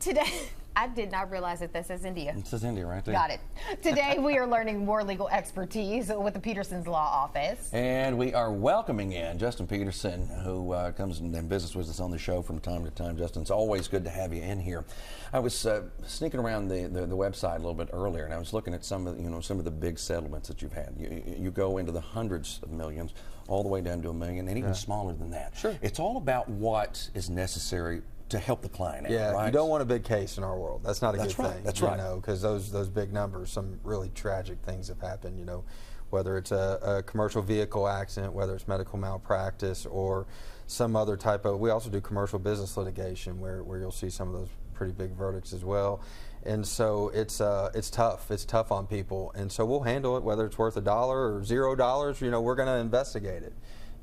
Today, I did not realize that this says India. It says India right there. Got it. Today we are learning more legal expertise with the Peterson's Law Office. And we are welcoming in Justin Peterson, who comes and visits with us on the show from time to time. Justin, it's always good to have you in here. I was sneaking around the website a little bit earlier, and I was looking at some of the big settlements that you've had. You go into the hundreds of millions, all the way down to $1 million, and even smaller than that. Sure. It's all about what is necessary to help the client out, yeah, right? You don't want a big case in our world. That's not a good right. thing. That's right. You know, because those big numbers, some really tragic things have happened. You know, whether it's a commercial vehicle accident, whether it's medical malpractice, or some other type of. We also do commercial business litigation, where you'll see some of those pretty big verdicts as well. And so it's tough. It's tough on people, and so we'll handle it, whether it's worth $1 or $0. You know, we're going to investigate it.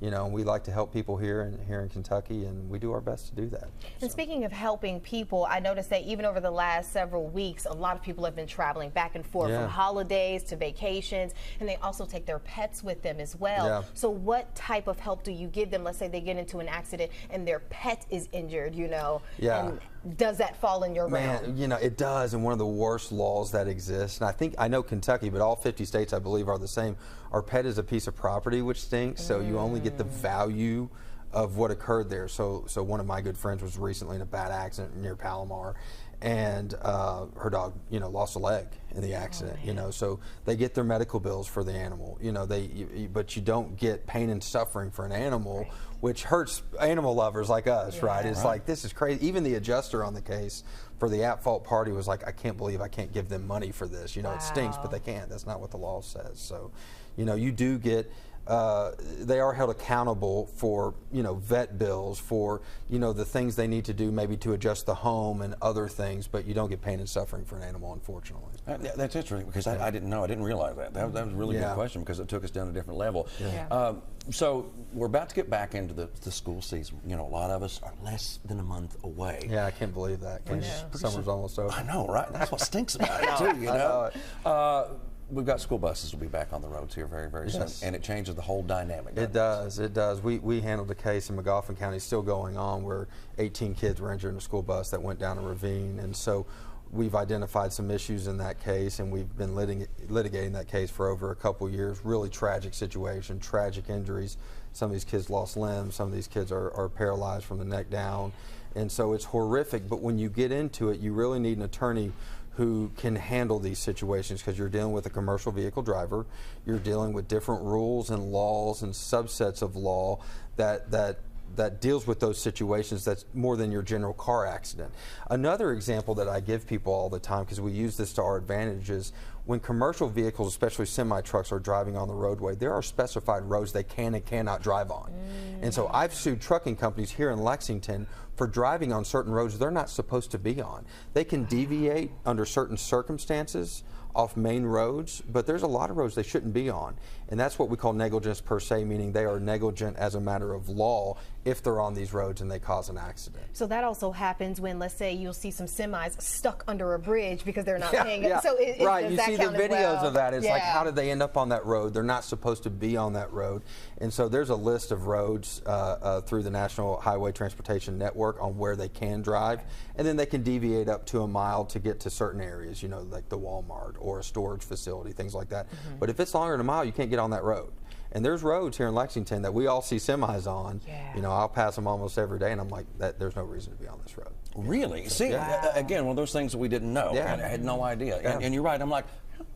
You know, we like to help people here in Kentucky, and we do our best to do that. And speaking of helping people, I noticed that even over the last several weeks, a lot of people have been traveling back and forth from holidays to vacations, and they also take their pets with them as well. Yeah. So what type of help do you give them? Let's say they get into an accident and their pet is injured, you know, and does that fall in your realm? You know, it does, and one of the worst laws that exists, and I know Kentucky, but all 50 states, I believe, are the same. Our pet is a piece of property, which stinks, so you only get the value of what occurred there. So one of my good friends was recently in a bad accident near Palomar, and her dog, you know, lost a leg in the accident. You know, so they get their medical bills for the animal. You know, but you don't get pain and suffering for an animal, which hurts animal lovers like us, right? It's like, this is crazy. Even the adjuster on the case for the at-fault party was like, I can't believe I can't give them money for this. You know, it stinks, but they can't. That's not what the law says. So, you know, you do get. They are held accountable for, you know, vet bills, for, you know, the things they need to do maybe to adjust the home and other things, but you don't get pain and suffering for an animal, unfortunately. That's interesting, because I didn't know. I didn't realize that. That was a really good question, because it took us down a different level. So we're about to get back into the school season. You know, a lot of us are less than a month away. Yeah, I can't believe that. Summer's almost over. I know, right? That's what stinks about it, too, you know? We've got school buses will be back on the roads here very, very soon, and it changes the whole dynamic. It does. It does. We handled a case in McGoffin County, still going on, where 18 kids were injured in a school bus that went down a ravine, and so we've identified some issues in that case, and we've been litigating that case for over a couple years. Really tragic situation, tragic injuries. Some of these kids lost limbs. Some of these kids are paralyzed from the neck down, and so it's horrific. But when you get into it, you really need an attorney who can handle these situations, because you're dealing with a commercial vehicle driver, you're dealing with different rules and laws and subsets of law that deals with those situations that's more than your general car accident. Another example that I give people all the time, because we use this to our advantage, is when commercial vehicles, especially semi-trucks, are driving on the roadway, there are specified roads they can and cannot drive on. And so I've sued trucking companies here in Lexington for driving on certain roads they're not supposed to be on. They can deviate under certain circumstances off main roads, but there's a lot of roads they shouldn't be on. And that's what we call negligence per se, meaning they are negligent as a matter of law if they're on these roads and they cause an accident. So that also happens when, let's say, you'll see some semis stuck under a bridge because they're not paying. So right, you see the videos of that. It's like, how did they end up on that road? They're not supposed to be on that road. And so there's a list of roads through the National Highway Transportation Network on where they can drive, and then they can deviate up to a mile to get to certain areas, you know, like the Walmart or a storage facility, things like that. But if it's longer than a mile, you can't get on that road. And there's roads here in Lexington that we all see semis on. You know, I'll pass them almost every day, and I'm like, there's no reason to be on this road. Really? See, again, one of those things that we didn't know. I had no idea. And you're right. I'm like,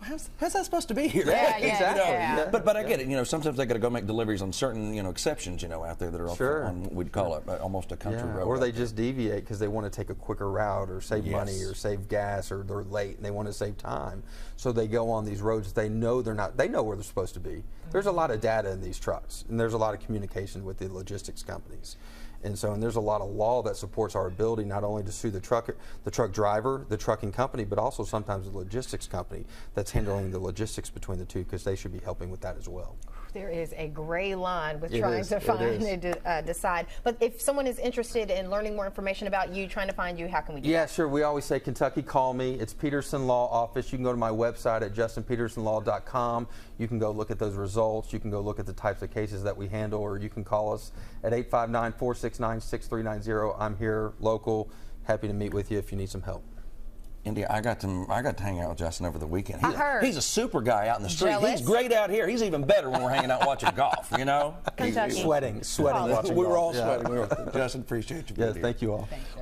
how's that supposed to be here? Exactly. But I get it. You know, sometimes they got to go make deliveries on certain, you know, exceptions, you know, out there that are on, we'd call it almost a country road. Or they just deviate because they want to take a quicker route or save money or save gas, or they're late and they want to save time. So they go on these roads they know they know where they're supposed to be. There's a lot of data in these trucks, and there's a lot of communication with the logistics companies. And there's a lot of law that supports our ability not only to sue the truck driver, the trucking company, but also sometimes the logistics company that's handling the logistics between the two, because they should be helping with that as well. There is a gray line with trying to find and decide. But if someone is interested in learning more information about you, trying to find you, how can we do that? Yeah, sure. We always say, Kentucky, call me. It's Peterson Law Office. You can go to my website at justinpetersonlaw.com. You can go look at those results. You can go look at the types of cases that we handle, or you can call us at 859-469-6390. I'm here, local. happy to meet with you if you need some help. India, I got to hang out with Justin over the weekend. I heard. He's a super guy out in the street. Jealous? He's great out here. He's even better when we're hanging out watching golf, you know? Kentucky. Sweating We watching were all golf. Yeah. sweating. Justin, appreciate you being here. Thank you all. Thank you.